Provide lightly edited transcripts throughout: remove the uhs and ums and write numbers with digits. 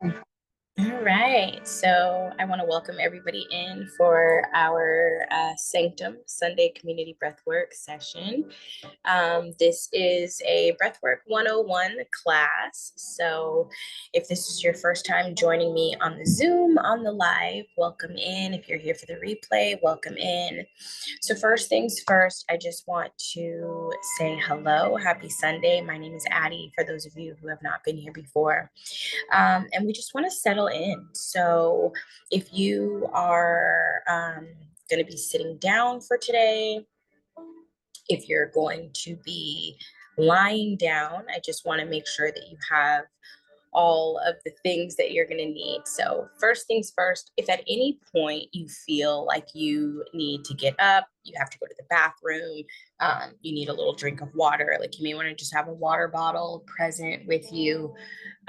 All right, so I want to welcome everybody in for our Sanctum Sunday Community Breathwork session. This is a Breathwork 101 class. So if this is your first time joining me on the Zoom, on the live, welcome in. If you're here for the replay, welcome in. So first things first, I just want to say hello. Happy Sunday. My name is Addie, for those of you who have not been here before. And we just want to settle in. So if you are going to be sitting down for today, if you're going to be lying down, I just want to make sure that you have all of the things that you're going to need. So, first things first, if at any point you feel like you need to get up, you have to go to the bathroom, you need a little drink of water, like you may want to just have a water bottle present with you.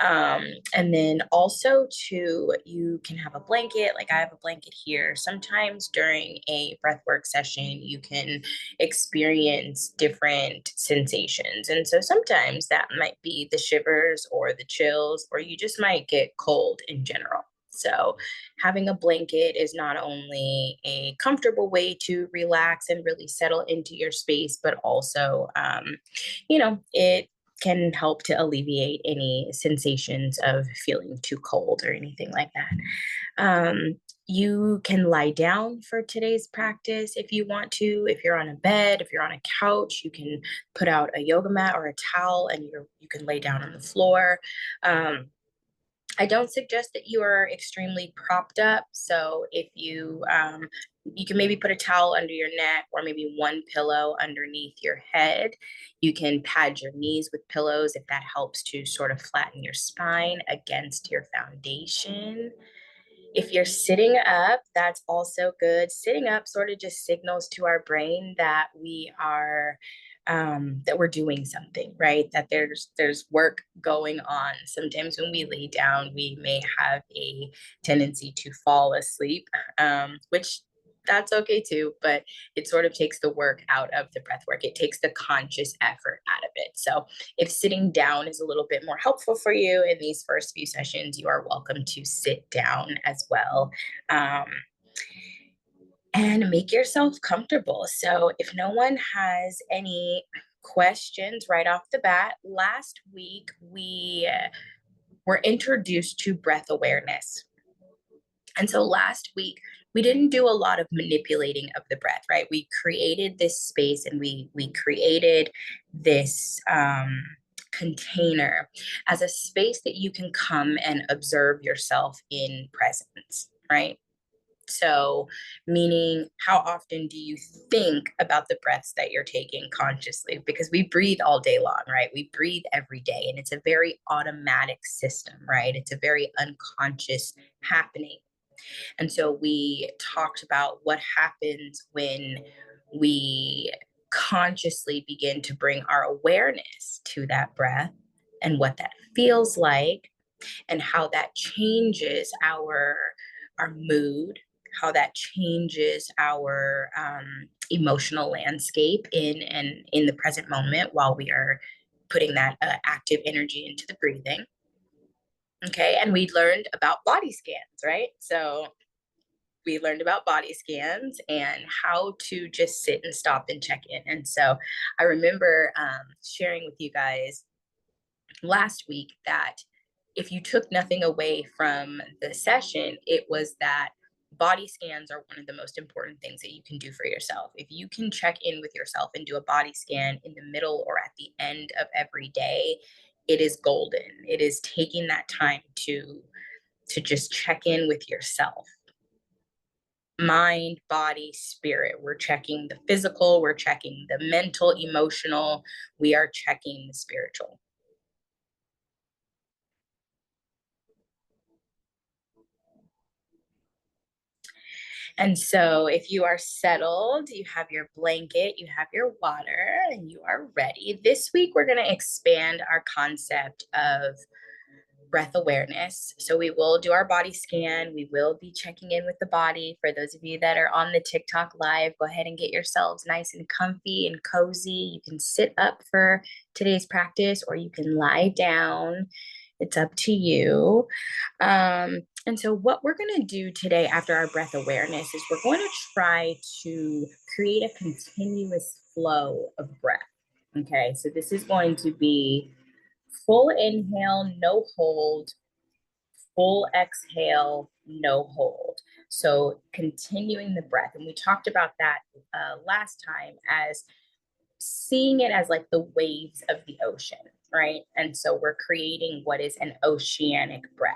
And then also too, you can have a blanket. Like I have a blanket here. Sometimes during a breathwork session, you can experience different sensations. And so sometimes that might be the shivers or the chills, or you just might get cold in general. So having a blanket is not only a comfortable way to relax and really settle into your space, but also, it can help to alleviate any sensations of feeling too cold or anything like that. You can lie down for today's practice if you want to. If you're on a bed, if you're on a couch, you can put out a yoga mat or a towel and you can lay down on the floor. I don't suggest that you are extremely propped up. So if you can maybe put a towel under your neck or maybe one pillow underneath your head. You can pad your knees with pillows if that helps to sort of flatten your spine against your foundation. If you're sitting up, that's also good. Sitting up sort of just signals to our brain that that we're doing something, right? That there's work going on. Sometimes when we lay down, we may have a tendency to fall asleep, which that's okay too, but it sort of takes the work out of the breath work. It takes the conscious effort out of it. So if sitting down is a little bit more helpful for you in these first few sessions, you are welcome to sit down as well. And make yourself comfortable. So if no one has any questions right off the bat, last week we were introduced to breath awareness. And so last week, we didn't do a lot of manipulating of the breath, right? We created this space and we created this container as a space that you can come and observe yourself in presence, right? So, meaning, how often do you think about the breaths that you're taking consciously? Because we breathe all day long, right? We breathe every day, and it's a very automatic system, right? It's a very unconscious happening. And so we talked about what happens when we consciously begin to bring our awareness to that breath and what that feels like and how that changes our mood, how that changes our emotional landscape in the present moment while we are putting that active energy into the breathing. Okay, and we learned about body scans, right? So we learned about body scans and how to just sit and stop and check in. And so I remember sharing with you guys last week that if you took nothing away from the session, it was that body scans are one of the most important things that you can do for yourself. If you can check in with yourself and do a body scan in the middle or at the end of every day, it is golden. It is taking that time to just check in with yourself. Mind, body, spirit. We're checking the physical, we're checking the mental, emotional, we are checking the spiritual. And so, if you are settled, you have your blanket, you have your water, and you are ready. This week, we're going to expand our concept of breath awareness. So, we will do our body scan. We will be checking in with the body. For those of you that are on the TikTok live, go ahead and get yourselves nice and comfy and cozy. You can sit up for today's practice, or you can lie down. It's up to you. And so, what we're going to do today after our breath awareness is we're going to try to create a continuous flow of breath. Okay, so this is going to be full inhale, no hold, full exhale, no hold. So, continuing the breath. And we talked about that last time as seeing it as like the waves of the ocean, right? And so we're creating what is an oceanic breath.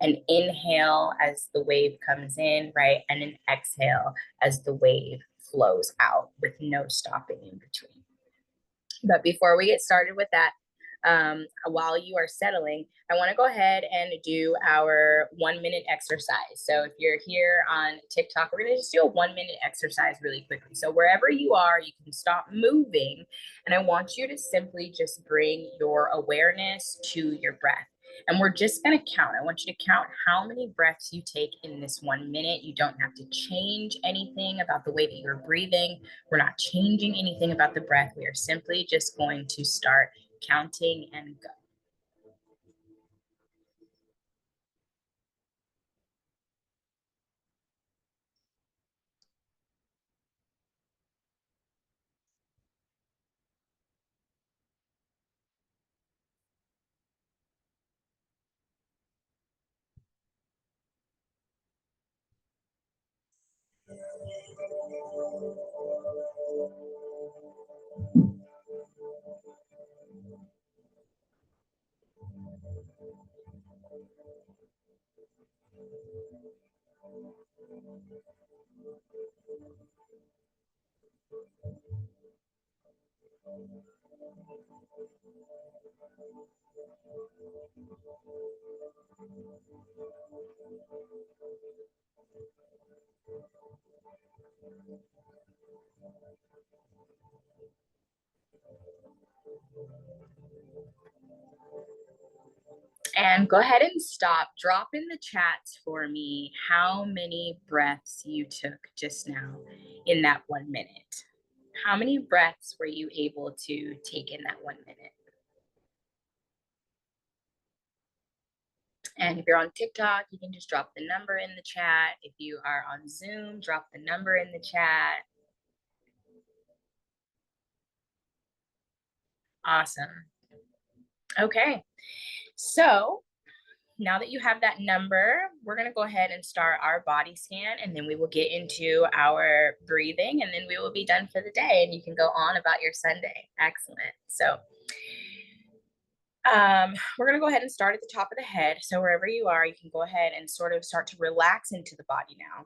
An inhale as the wave comes in, right? And an exhale as the wave flows out with no stopping in between. But before we get started with that, while you are settling, I want to go ahead and do our 1 minute exercise. So if you're here on TikTok, we're going to just do a 1 minute exercise really quickly. So wherever you are, you can stop moving. And I want you to simply just bring your awareness to your breath. And we're just going to count. I want you to count how many breaths you take in this 1 minute. You don't have to change anything about the way that you're breathing. We're not changing anything about the breath. We are simply just going to start counting and go. And go ahead and stop. Drop in the chats for me how many breaths you took just now in that 1 minute. How many breaths were you able to take in that 1 minute? And if you're on TikTok, you can just drop the number in the chat. If you are on Zoom, drop the number in the chat. Awesome. Okay. So now that you have that number, we're going to go ahead and start our body scan, and then we will get into our breathing, and then we will be done for the day, and you can go on about your Sunday. Excellent. So we're going to go ahead and start at the top of the head. So wherever you are, you can go ahead and sort of start to relax into the body now.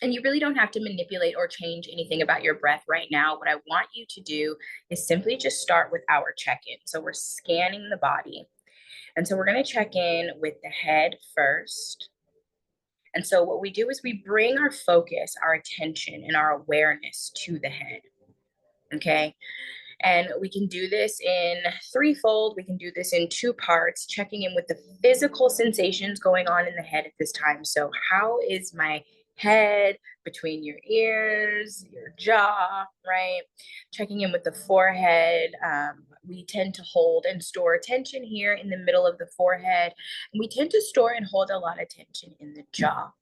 And you really don't have to manipulate or change anything about your breath right now. What I want you to do is simply just start with our check-in. So we're scanning the body. And so we're going to check in with the head first. And so what we do is we bring our focus, our attention, and our awareness to the head. Okay. And we can do this in threefold. We can do this in two parts, checking in with the physical sensations going on in the head at this time. So how is my head between your ears, your jaw, right? Checking in with the forehead. We tend to hold and store tension here in the middle of the forehead. And we tend to store and hold a lot of tension in the jaw.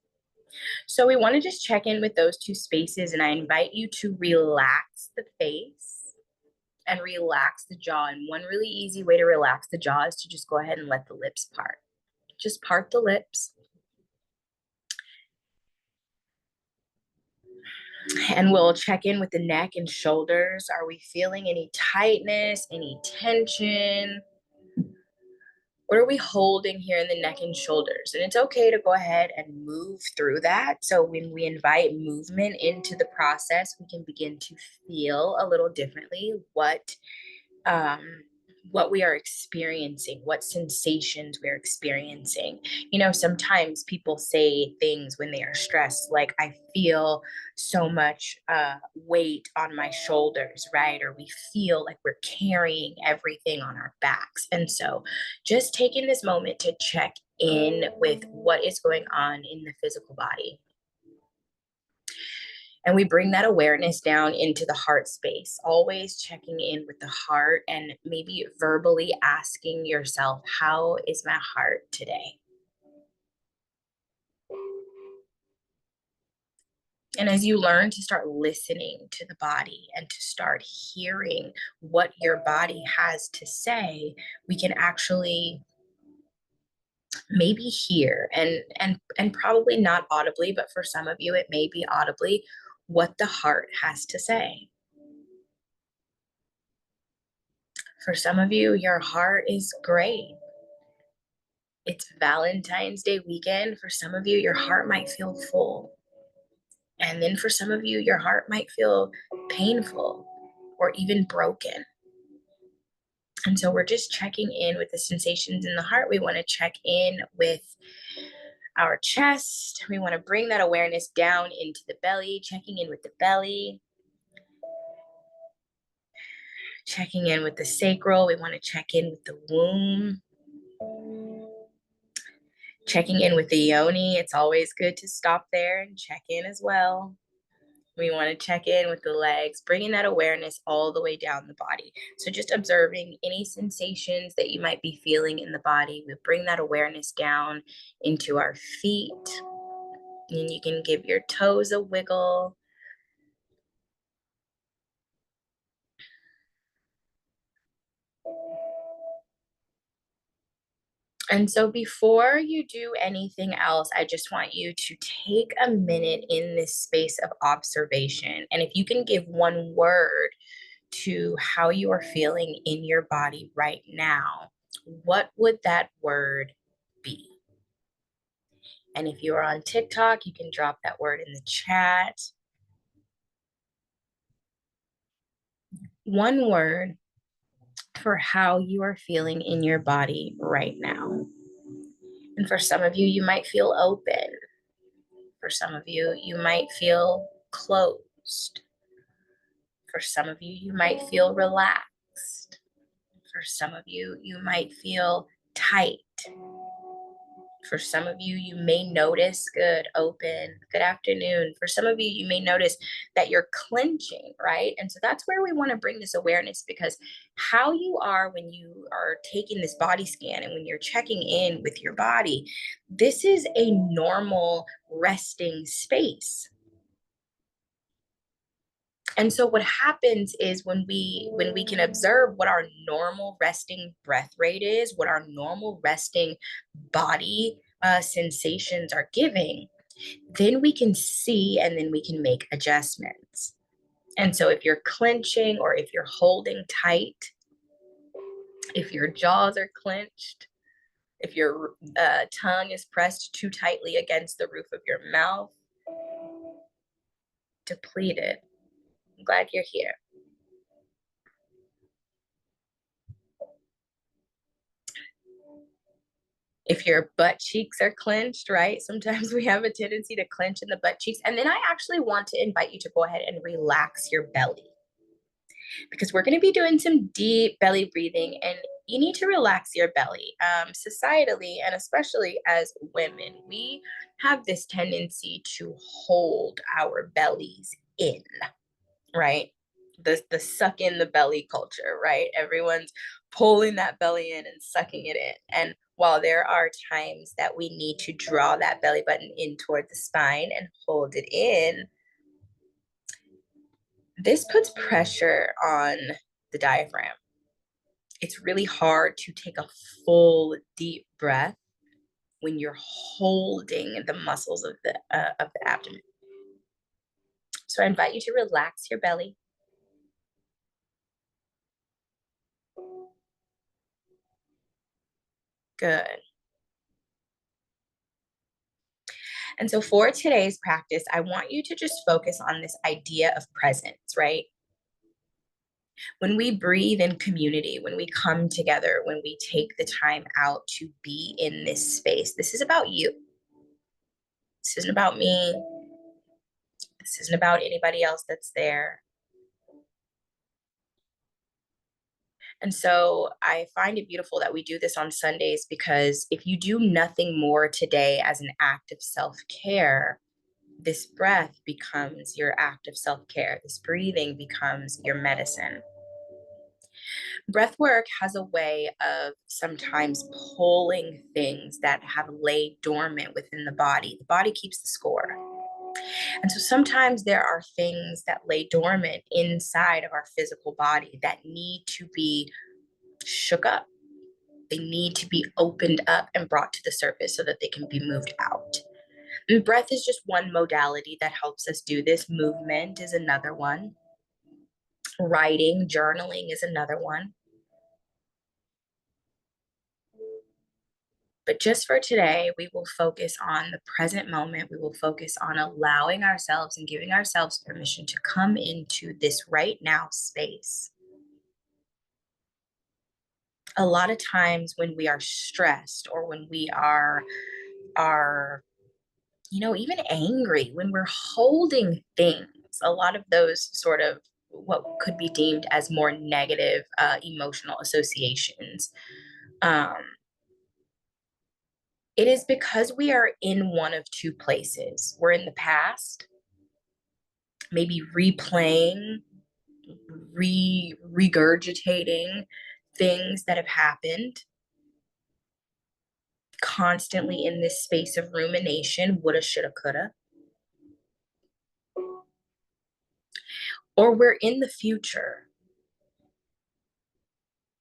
So we want to just check in with those two spaces, and I invite you to relax the face and relax the jaw. And one really easy way to relax the jaw is to just go ahead and let the lips part. Just part the lips. And we'll check in with the neck and shoulders. Are we feeling any tightness, any tension? What are we holding here in the neck and shoulders? And it's okay to go ahead and move through that. So when we invite movement into the process, we can begin to feel a little differently what we are experiencing, what sensations we're experiencing. You know, sometimes people say things when they are stressed, like, I feel so much weight on my shoulders, right? Or we feel like we're carrying everything on our backs. And so just taking this moment to check in with what is going on in the physical body. And we bring that awareness down into the heart space, always checking in with the heart and maybe verbally asking yourself, how is my heart today? And as you learn to start listening to the body and to start hearing what your body has to say, we can actually maybe hear and probably not audibly, but for some of you it may be audibly, what the heart has to say. For some of you, your heart is great. It's Valentine's Day weekend. For some of you, your heart might feel full. And then for some of you, your heart might feel painful or even broken. And so we're just checking in with the sensations in the heart. We want to check in with our chest. We want to bring that awareness down into the belly, checking in with the belly, checking in with the sacral. We want to check in with the womb, checking in with the yoni. It's always good to stop there and check in as well. We want to check in with the legs, bringing that awareness all the way down the body. So just observing any sensations that you might be feeling in the body. We bring that awareness down into our feet. And you can give your toes a wiggle. And so before you do anything else, I just want you to take a minute in this space of observation. And if you can give one word to how you are feeling in your body right now, what would that word be? And if you are on TikTok, you can drop that word in the chat. One word for how you are feeling in your body right now. And for some of you, you might feel open. For some of you, you might feel closed. For some of you, you might feel relaxed. For some of you, you might feel tight. For some of you, you may notice good, open, good afternoon. For some of you, you may notice that you're clenching, right? And so that's where we want to bring this awareness, because how you are when you are taking this body scan and when you're checking in with your body, this is a normal resting space. And so what happens is when we can observe what our normal resting breath rate is, what our normal resting body sensations are giving, then we can see and then we can make adjustments. And so if you're clenching or if you're holding tight, if your jaws are clenched, if your tongue is pressed too tightly against the roof of your mouth, depleted. I'm glad you're here. If your butt cheeks are clenched, right? Sometimes we have a tendency to clench in the butt cheeks. And then I actually want to invite you to go ahead and relax your belly, because we're going to be doing some deep belly breathing, and you need to relax your belly. Societally, and especially as women, we have this tendency to hold our bellies in, right? The suck in the belly culture, right? Everyone's pulling that belly in and sucking it in. And while there are times that we need to draw that belly button in toward the spine and hold it in, this puts pressure on the diaphragm. It's really hard to take a full deep breath when you're holding the muscles of the abdomen. So I invite you to relax your belly. Good. And so for today's practice, I want you to just focus on this idea of presence, right? When we breathe in community, when we come together, when we take the time out to be in this space, this is about you. This isn't about me. This isn't about anybody else that's there. And so I find it beautiful that we do this on Sundays, because if you do nothing more today as an act of self-care, this breath becomes your act of self-care. This breathing becomes your medicine. Breath work has a way of sometimes pulling things that have laid dormant within the body. The body keeps the score. And so sometimes there are things that lay dormant inside of our physical body that need to be shook up. They need to be opened up and brought to the surface so that they can be moved out. And breath is just one modality that helps us do this. Movement is another one. Writing, journaling is another one. But just for today, we will focus on the present moment. We will focus on allowing ourselves and giving ourselves permission to come into this right now space. A lot of times when we are stressed or when we are even angry, when we're holding things, a lot of those sort of what could be deemed as more negative emotional associations, it is because we are in one of two places. We're in the past, maybe replaying, regurgitating things that have happened, constantly in this space of rumination, woulda, shoulda, coulda. Or we're in the future,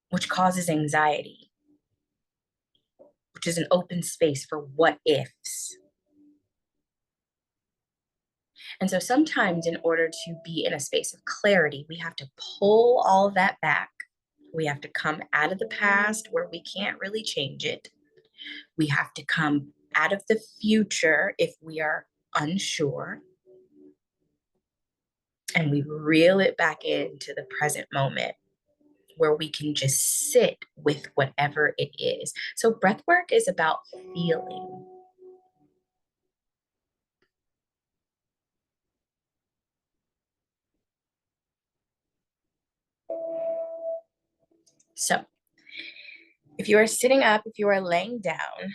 which causes anxiety, which is an open space for what ifs. And so sometimes, in order to be in a space of clarity, we have to pull all of that back. We have to come out of the past where we can't really change it. We have to come out of the future if we are unsure. And we reel it back into the present moment where we can just sit with whatever it is. So breath work is about feeling. So if you are sitting up, if you are laying down,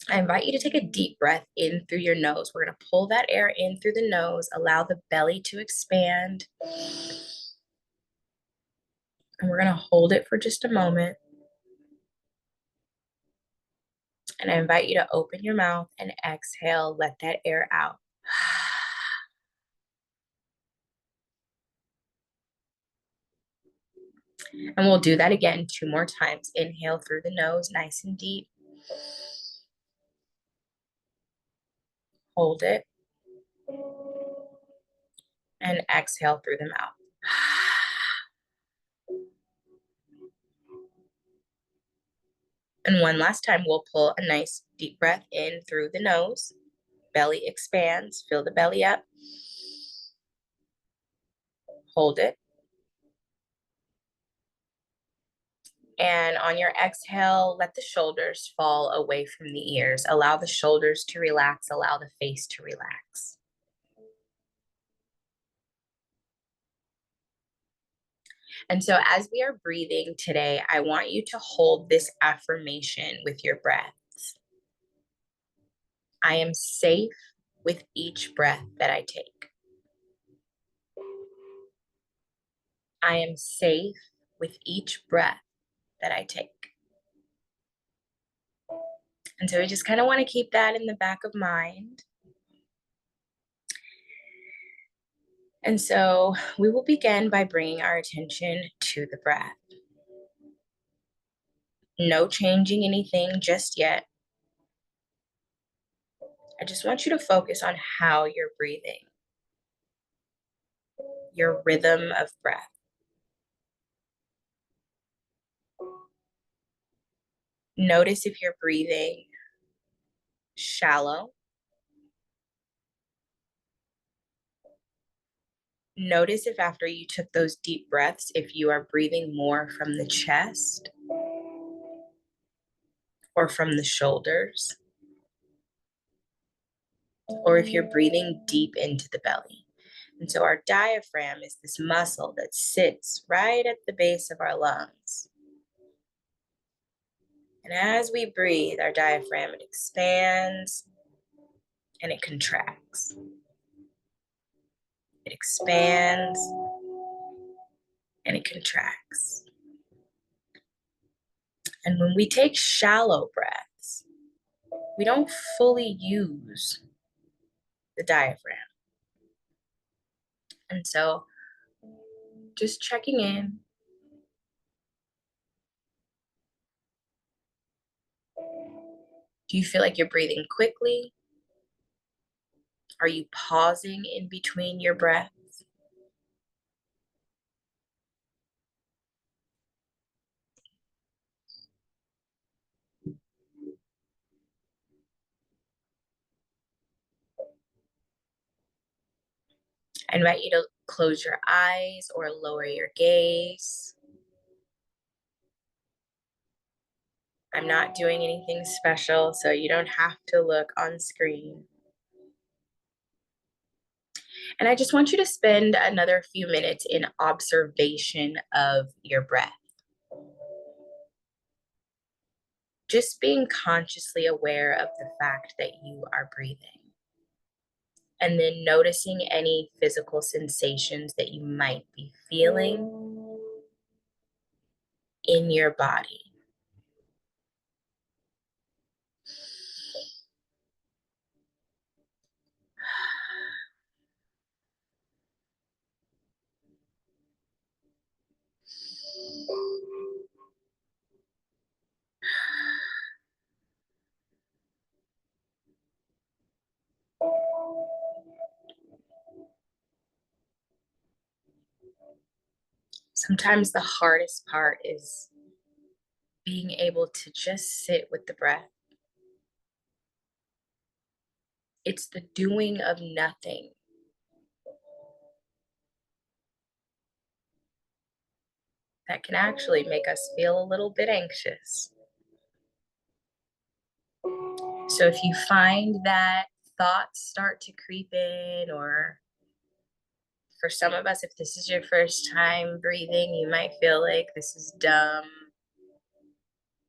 I invite you to take a deep breath in through your nose. We're going to pull that air in through the nose, allow the belly to expand. And we're going to hold it for just a moment. And I invite you to open your mouth and exhale, let that air out. And we'll do that again 2 more times. Inhale through the nose, nice and deep. Hold it. And exhale through the mouth. And one last time, we'll pull a nice deep breath in through the nose. Belly expands, fill the belly up. Hold it. And on your exhale, let the shoulders fall away from the ears. Allow the shoulders to relax, allow the face to relax. And so as we are breathing today, I want you to hold this affirmation with your breaths. I am safe with each breath that I take. I am safe with each breath that I take. And so we just kind of want to keep that in the back of mind. And so we will begin by bringing our attention to the breath. No changing anything just yet. I just want you to focus on how you're breathing, your rhythm of breath. Notice if you're breathing shallow. Notice if after you took those deep breaths, if you are breathing more from the chest or from the shoulders, or if you're breathing deep into the belly. And so our diaphragm is this muscle that sits right at the base of our lungs. And as we breathe, our diaphragm, it expands and it contracts. It expands and it contracts. And when we take shallow breaths, we don't fully use the diaphragm. And so just checking in. Do you feel like you're breathing quickly? Are you pausing in between your breaths? I invite you to close your eyes or lower your gaze. I'm not doing anything special, so you don't have to look on screen. And I just want you to spend another few minutes in observation of your breath. Just being consciously aware of the fact that you are breathing. And then noticing any physical sensations that you might be feeling in your body. Sometimes the hardest part is being able to just sit with the breath. It's the doing of nothing that can actually make us feel a little bit anxious. So if you find that thoughts start to creep in, or for some of us, if this is your first time breathing, you might feel like this is dumb.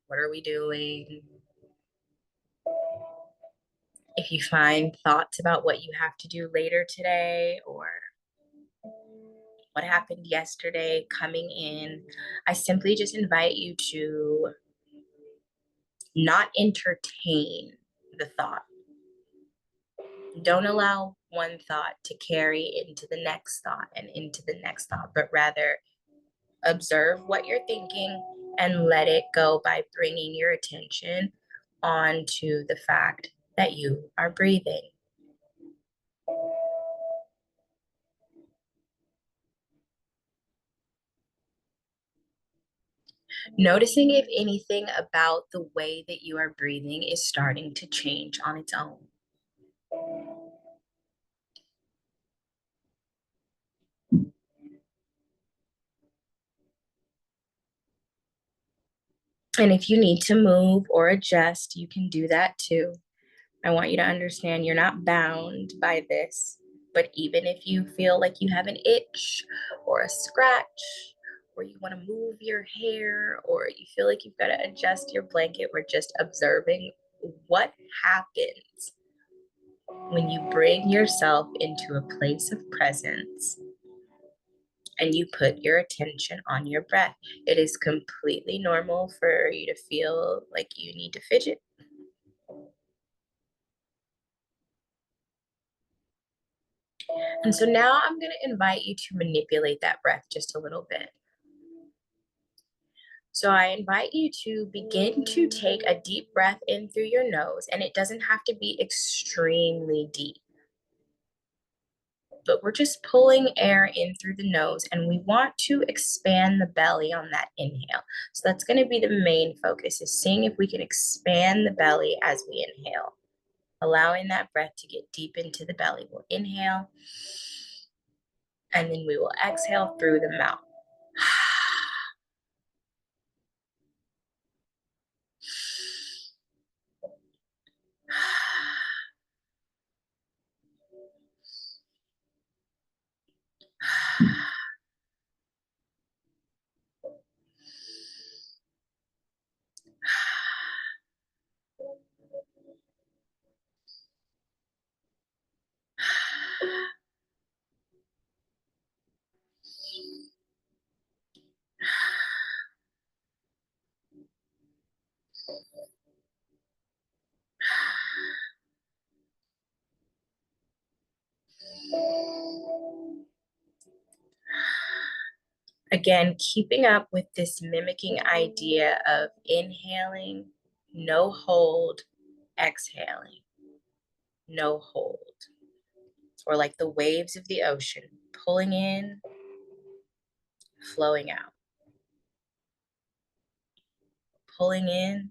What are we doing? If you find thoughts about what you have to do later today or what happened yesterday coming in, I simply just invite you to not entertain the thought. Don't allow one thought to carry into the next thought and into the next thought, but rather observe what you're thinking and let it go by bringing your attention onto the fact that you are breathing. Noticing if anything about the way that you are breathing is starting to change on its own. And if you need to move or adjust, you can do that too. I want you to understand you're not bound by this, but even if you feel like you have an itch or a scratch, or you want to move your hair, or you feel like you've got to adjust your blanket, we're just observing what happens when you bring yourself into a place of presence and you put your attention on your breath. It is completely normal for you to feel like you need to fidget. And so now I'm going to invite you to manipulate that breath just a little bit. So I invite you to begin to take a deep breath in through your nose, and it doesn't have to be extremely deep, but we're just pulling air in through the nose, and we want to expand the belly on that inhale. So that's going to be the main focus, is seeing if we can expand the belly as we inhale, allowing that breath to get deep into the belly. We'll inhale, and then we will exhale through the mouth. Again, keeping up with this mimicking idea of inhaling, no hold, exhaling, no hold. Or like the waves of the ocean, pulling in, flowing out. Pulling in,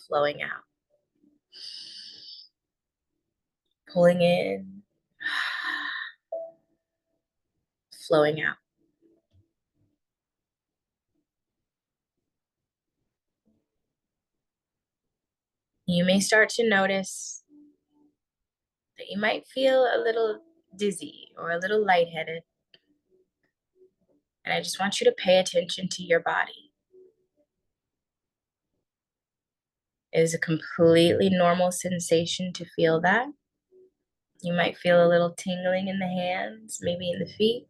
flowing out. Pulling in, flowing out. You may start to notice that you might feel a little dizzy or a little lightheaded. And I just want you to pay attention to your body. It is a completely normal sensation to feel that. You might feel a little tingling in the hands, maybe in the feet.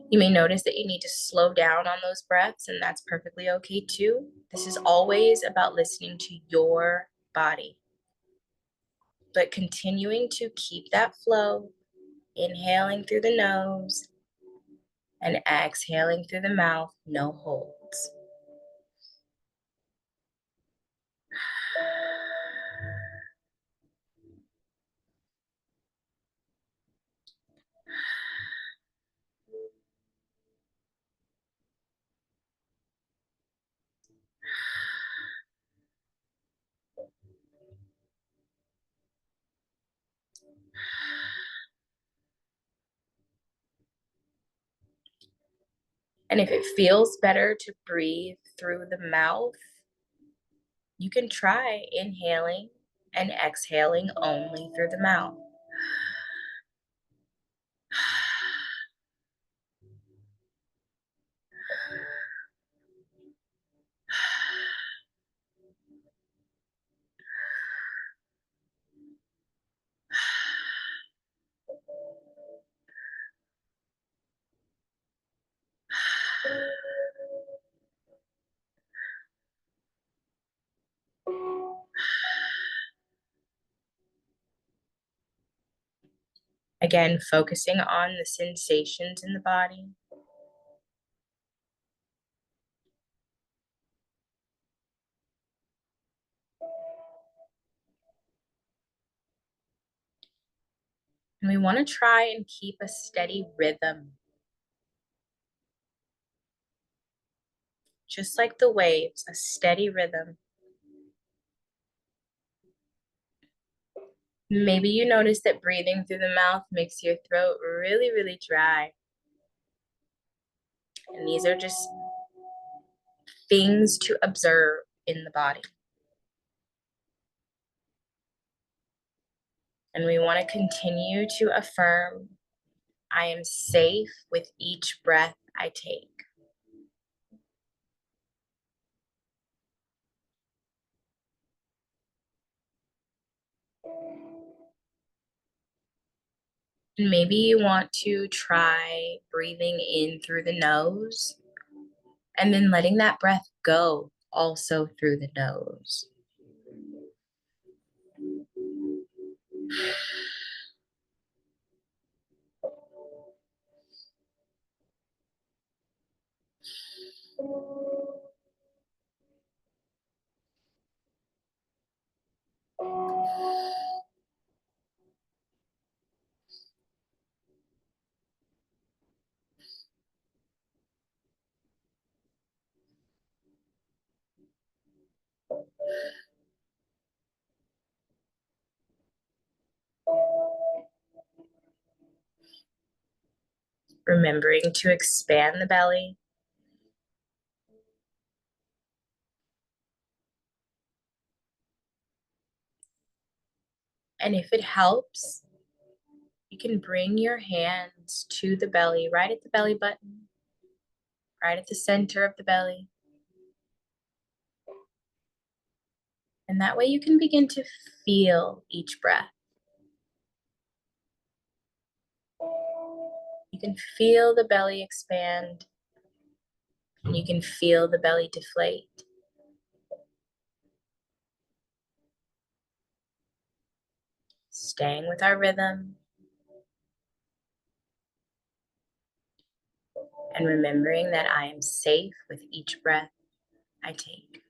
You may notice that you need to slow down on those breaths, and that's perfectly okay too. This is always about listening to your body, but continuing to keep that flow, inhaling through the nose and exhaling through the mouth, no holds. And if it feels better to breathe through the mouth, you can try inhaling and exhaling only through the mouth. Again, focusing on the sensations in the body. And we want to try and keep a steady rhythm. Just like the waves, a steady rhythm. Maybe you notice that breathing through the mouth makes your throat really, really dry. And these are just things to observe in the body. And we want to continue to affirm, I am safe with each breath I take. And maybe you want to try breathing in through the nose and then letting that breath go also through the nose. Remembering to expand the belly. And if it helps, you can bring your hands to the belly, right at the belly button, right at the center of the belly. And that way you can begin to feel each breath. You can feel the belly expand, and you can feel the belly deflate. staying with our rhythm and remembering that I am safe with each breath I take.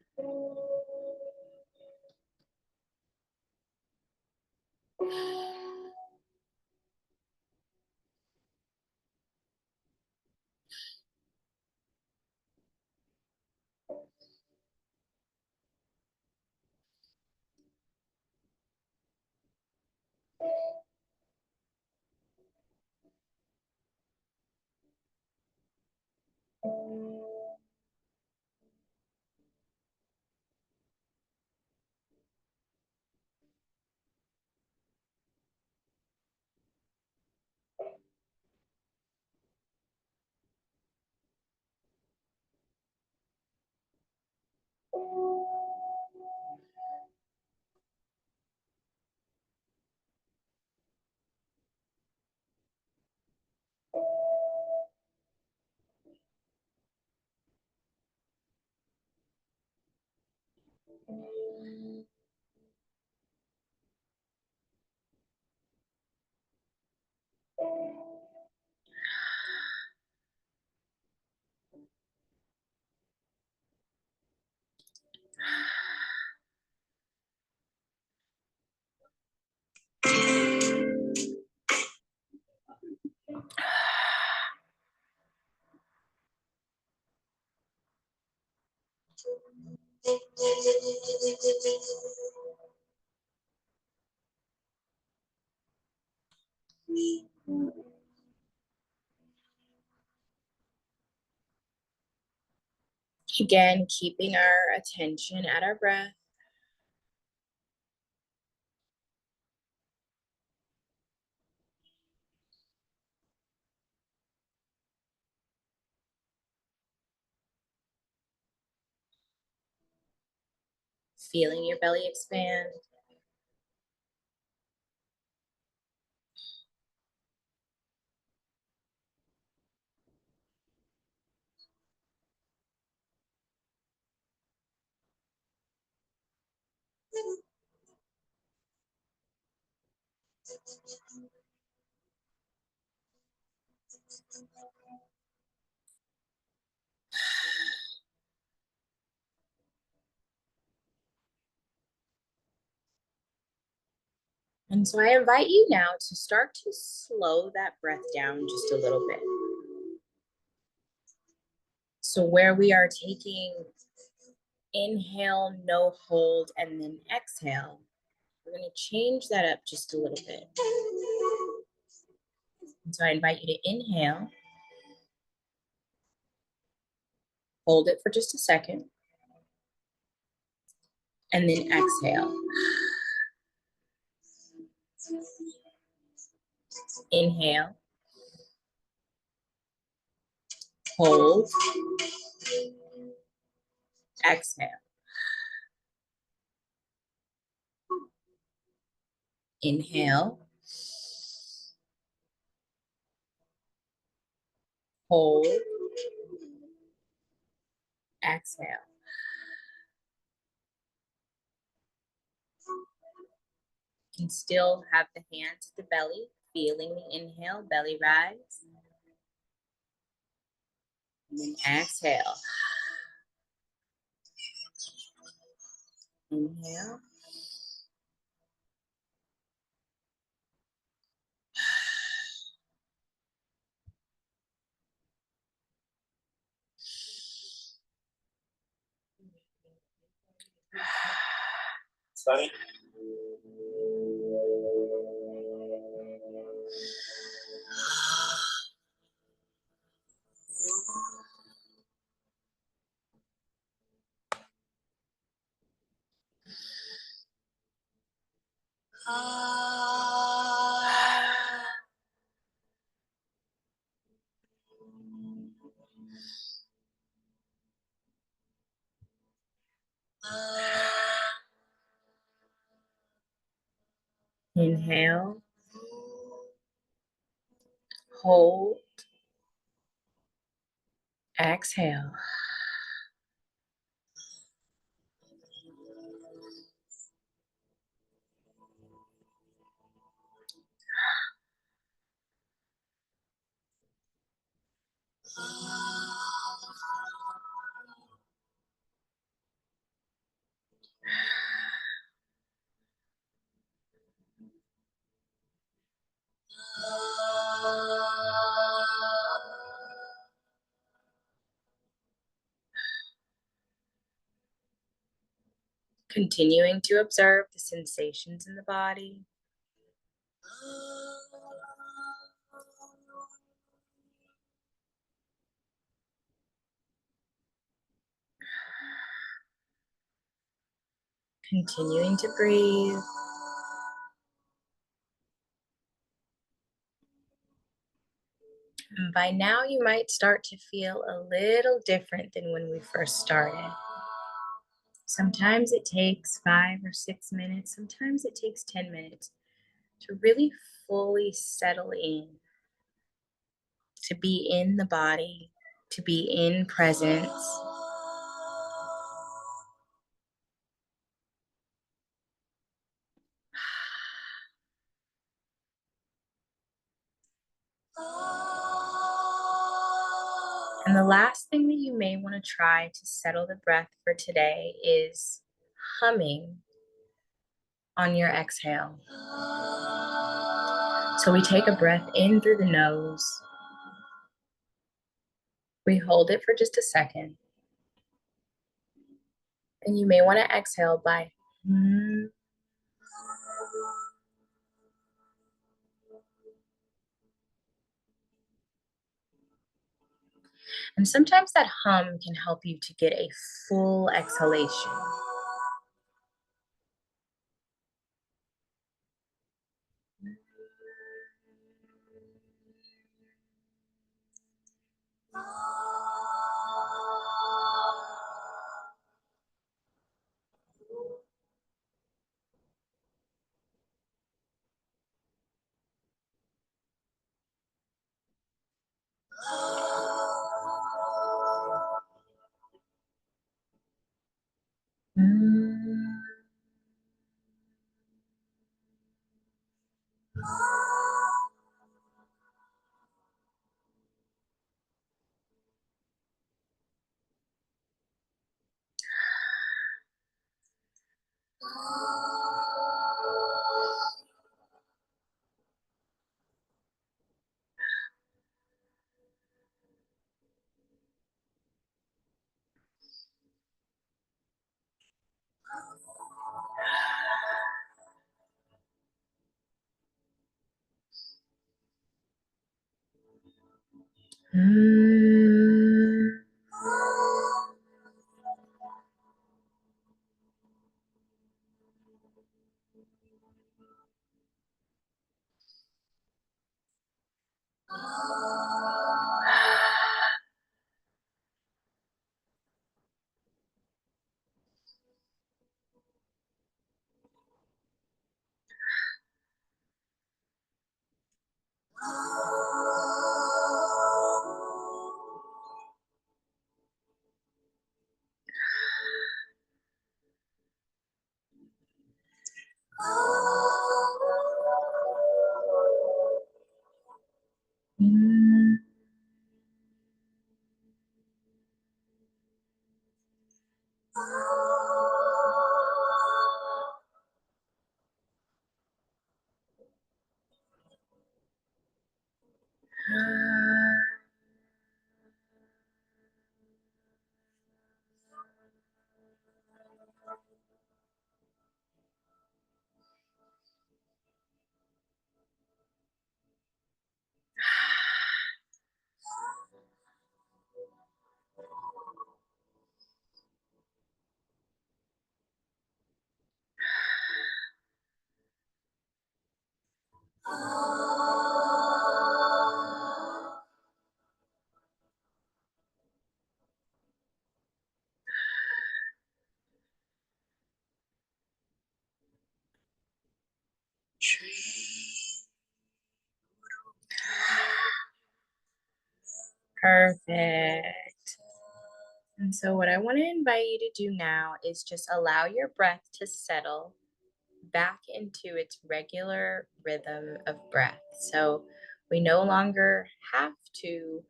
Again, keeping our attention at our breath. Feeling your belly expand. And so I invite you now to start to slow that breath down just a little bit. So where we are taking inhale, no hold, and then exhale, we're going to change that up just a little bit. And so I invite you to inhale, hold it for just a second, and then exhale. Inhale, hold, exhale. Inhale, hold, exhale. You can still have the hands at the belly, feeling the inhale, belly rise. And then exhale. Inhale. Sorry. Inhale, hold, exhale. Continuing to observe the sensations in the body. Continuing to breathe. And by now, you might start to feel a little different than when we first started. Sometimes it takes 5 or 6 minutes, sometimes it takes 10 minutes to really fully settle in, to be in the body, to be in presence. And the last thing that you may want to try to settle the breath for today is humming on your exhale. So we take a breath in through the nose. We hold it for just a second. And you may want to exhale by And sometimes that hum can help you to get a full exhalation. Perfect. And so, what I want to invite you to do now is just allow your breath to settle back into its regular rhythm of breath. So, we no longer have to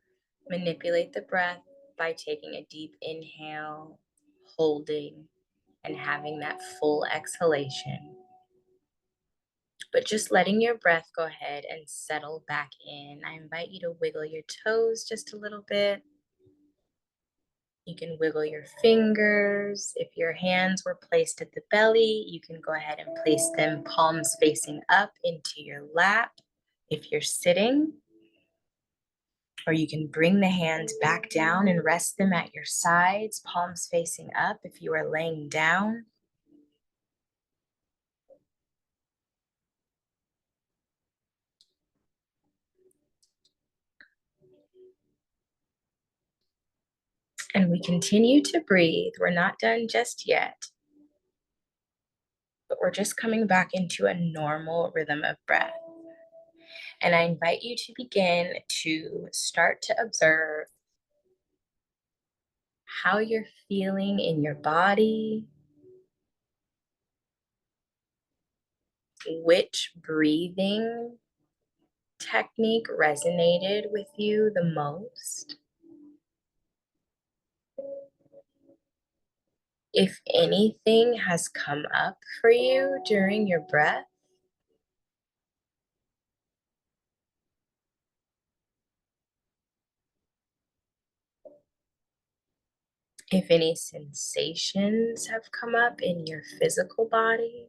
Manipulate the breath by taking a deep inhale, holding, and having that full exhalation. But just letting your breath go ahead and settle back in. I invite you to wiggle your toes just a little bit. You can wiggle your fingers. If your hands were placed at the belly, you can go ahead and place them palms facing up into your lap if you're sitting. Or you can bring the hands back down and rest them at your sides, palms facing up if you are laying down. And we continue to breathe. We're not done just yet, but we're just coming back into a normal rhythm of breath. And I invite you to begin to start to observe how you're feeling in your body, which breathing technique resonated with you the most. If anything has come up for you during your breath, if any sensations have come up in your physical body,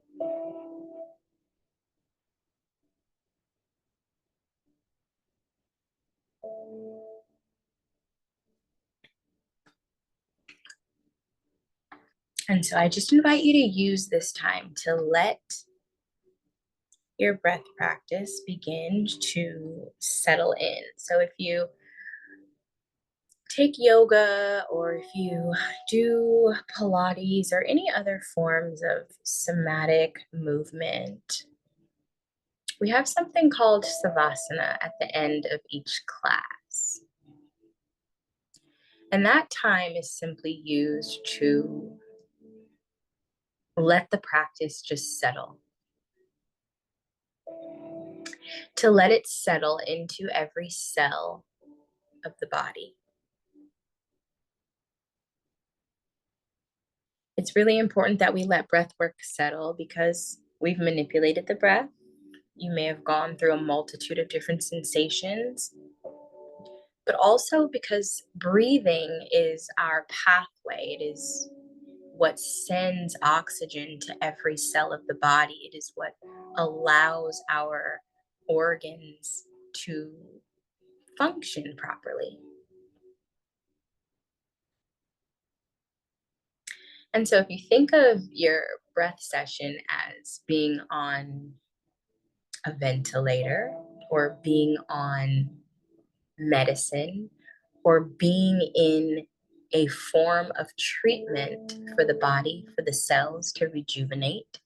and so I just invite you to use this time to let your breath practice begin to settle in. So if you take yoga or if you do Pilates or any other forms of somatic movement, we have something called Savasana at the end of each class. And that time is simply used to let the practice just settle, to let it settle into every cell of the body. It's really important that we let breath work settle because we've manipulated the breath. You may have gone through a multitude of different sensations, but also because breathing is our pathway. It is what sends oxygen to every cell of the body. It is what allows our organs to function properly. And so if you think of your breath session as being on a ventilator or being on medicine or being in a form of treatment for the body, for the cells to rejuvenate,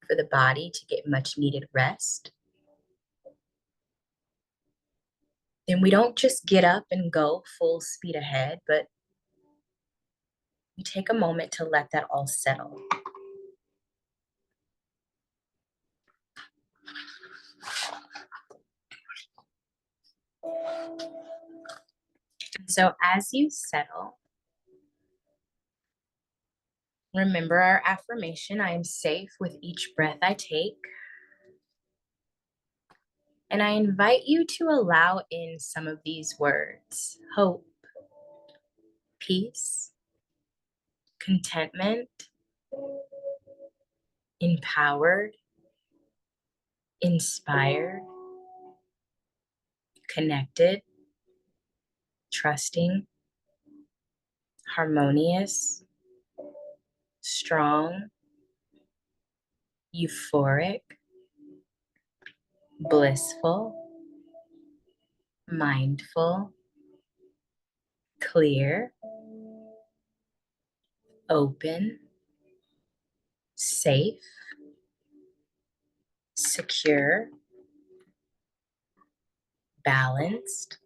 for the body to get much needed rest, then we don't just get up and go full speed ahead, but we take a moment to let that all settle. So as you settle, remember our affirmation: I am safe with each breath I take. And I invite you to allow in some of these words: hope, peace, contentment, empowered, inspired, connected, trusting, harmonious, strong, euphoric, blissful, mindful, clear, open, safe, secure, balanced,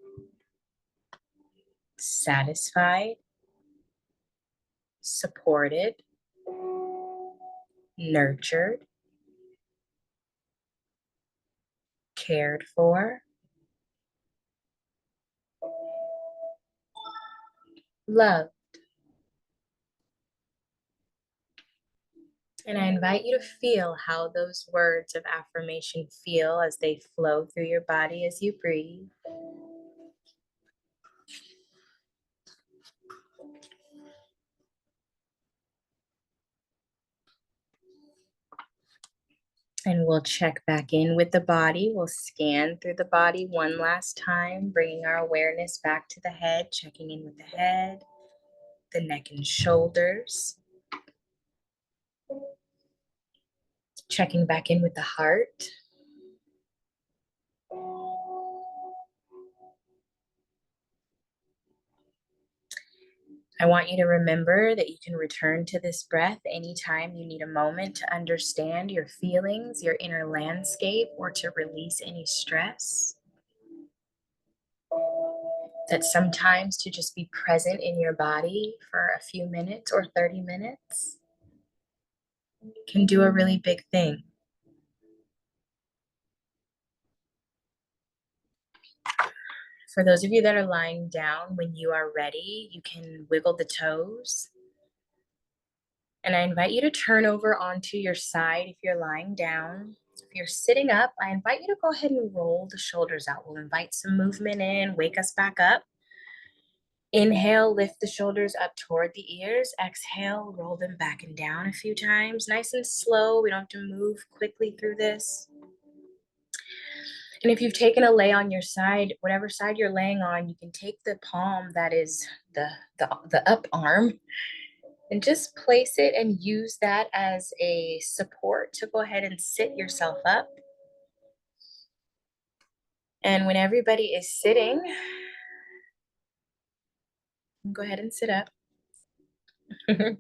satisfied, supported, nurtured, cared for, loved. And I invite you to feel how those words of affirmation feel as they flow through your body as you breathe. And we'll check back in with the body. We'll scan through the body one last time, bringing our awareness back to the head, checking in with the head, the neck and shoulders, checking back in with the heart. I want you to remember that you can return to this breath anytime you need a moment to understand your feelings, your inner landscape, or to release any stress. That sometimes to just be present in your body for a few minutes or 30 minutes can do a really big thing. For those of you that are lying down, when you are ready, you can wiggle the toes. And I invite you to turn over onto your side if you're lying down. If you're sitting up, I invite you to go ahead and roll the shoulders out. We'll invite some movement in, wake us back up. Inhale, lift the shoulders up toward the ears. Exhale, roll them back and down a few times. Nice and slow. We don't have to move quickly through this. And if you've taken a lay on your side, whatever side you're laying on, you can take the palm that is the up arm and just place it and use that as a support to go ahead and sit yourself up. And when everybody is sitting, go ahead and sit up. If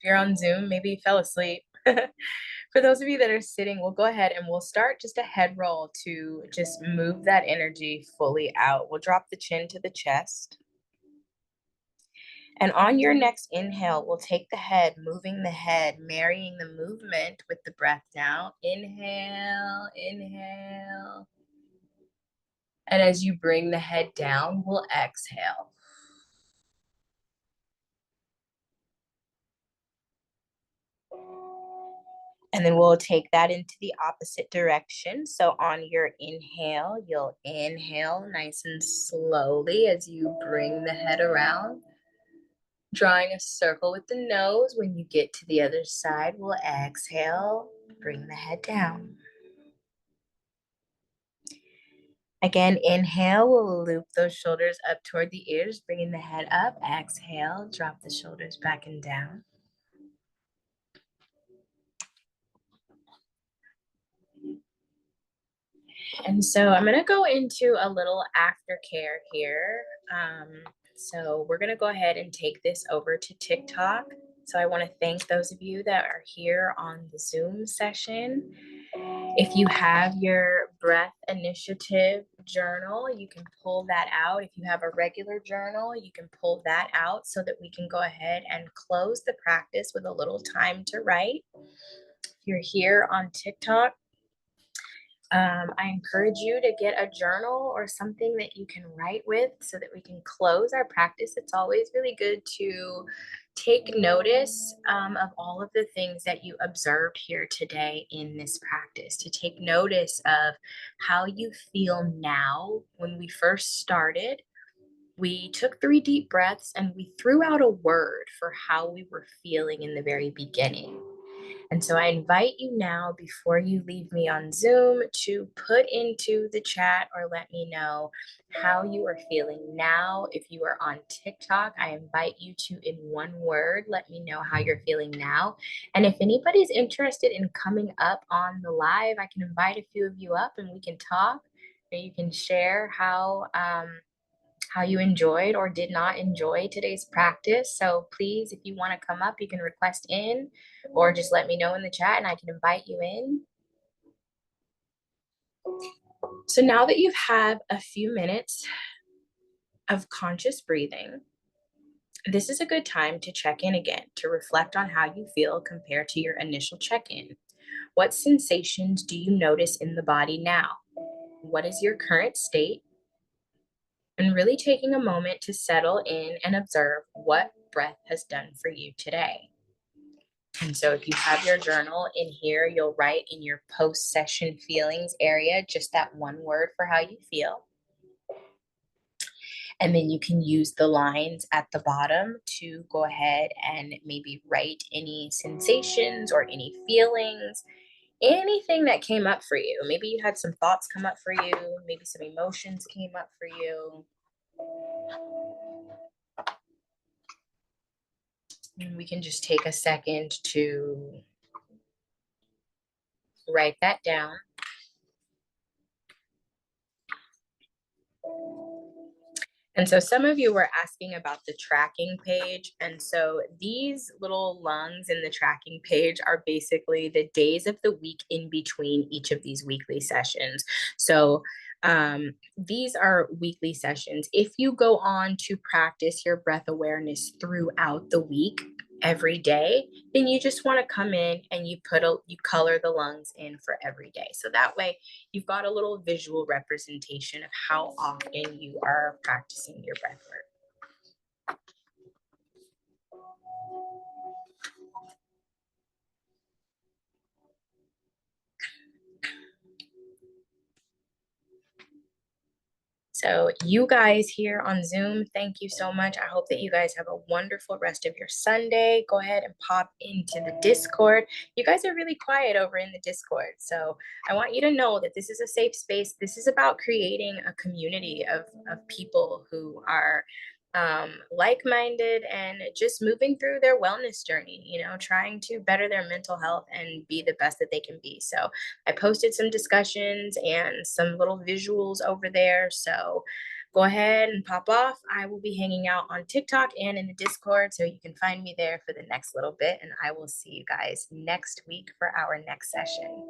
you're on Zoom, maybe you fell asleep. For those of you that are sitting, we'll go ahead and we'll start just a head roll to just move that energy fully out. We'll drop the chin to the chest. And on your next inhale, we'll take the head, moving the head, marrying the movement with the breath now. Inhale, inhale. And as you bring the head down, we'll exhale. And then we'll take that into the opposite direction. So on your inhale, you'll inhale nice and slowly as you bring the head around. Drawing a circle with the nose. When you get to the other side, we'll exhale, bring the head down. Again, inhale, we'll loop those shoulders up toward the ears, bringing the head up. Exhale, drop the shoulders back and down. And so I'm going to go into a little aftercare here. So we're going to go ahead and take this over to TikTok. So I want to thank those of you that are here on the Zoom session. If you have your breath initiative journal, you can pull that out. If you have a regular journal, you can pull that out so that we can go ahead and close the practice with a little time to write. If you're here on TikTok, I encourage you to get a journal or something that you can write with so that we can close our practice. It's always really good to take notice of all of the things that you observed here today in this practice, to take notice of how you feel now. When we first started, we took 3 deep breaths and we threw out a word for how we were feeling in the very beginning. And so I invite you now, before you leave me on Zoom, to put into the chat or let me know how you are feeling now. If you are on TikTok, I invite you to, in one word, let me know how you're feeling now. And if anybody's interested in coming up on the live, I can invite a few of you up and we can talk, and you can share how you enjoyed or did not enjoy today's practice. So please, if you want to come up, you can request in or just let me know in the chat and I can invite you in. So now that you've had a few minutes of conscious breathing, this is a good time to check in again, to reflect on how you feel compared to your initial check-in. What sensations do you notice in the body now? What is your current state? and really taking a moment to settle in and observe what breath has done for you today. And so, if you have your journal in here, you'll write in your post session feelings area just that one word for how you feel. And then you can use the lines at the bottom to go ahead and maybe write any sensations or any feelings, anything that came up for you. Maybe you had some thoughts come up for you, maybe some emotions came up for you. And we can just take a second to write that down. And so some of you were asking about the tracking page. And so these little lungs in the tracking page are basically the days of the week in between each of these weekly sessions. So these are weekly sessions. If you go on to practice your breath awareness throughout the week, every day, then you just want to come in and you color the lungs in for every day. So that way you've got a little visual representation of how often you are practicing your breath work. So, you guys here on Zoom, thank you so much. I hope that you guys have a wonderful rest of your Sunday. Go ahead and pop into the Discord. You guys are really quiet over in the Discord. So, I want you to know that this is a safe space. This is about creating a community of people who are like-minded and just moving through their wellness journey, trying to better their mental health and be the best that they can be. So I posted some discussions and some little visuals over there. So go ahead and pop off. I will be hanging out on TikTok and in the Discord. So you can find me there for the next little bit. And I will see you guys next week for our next session.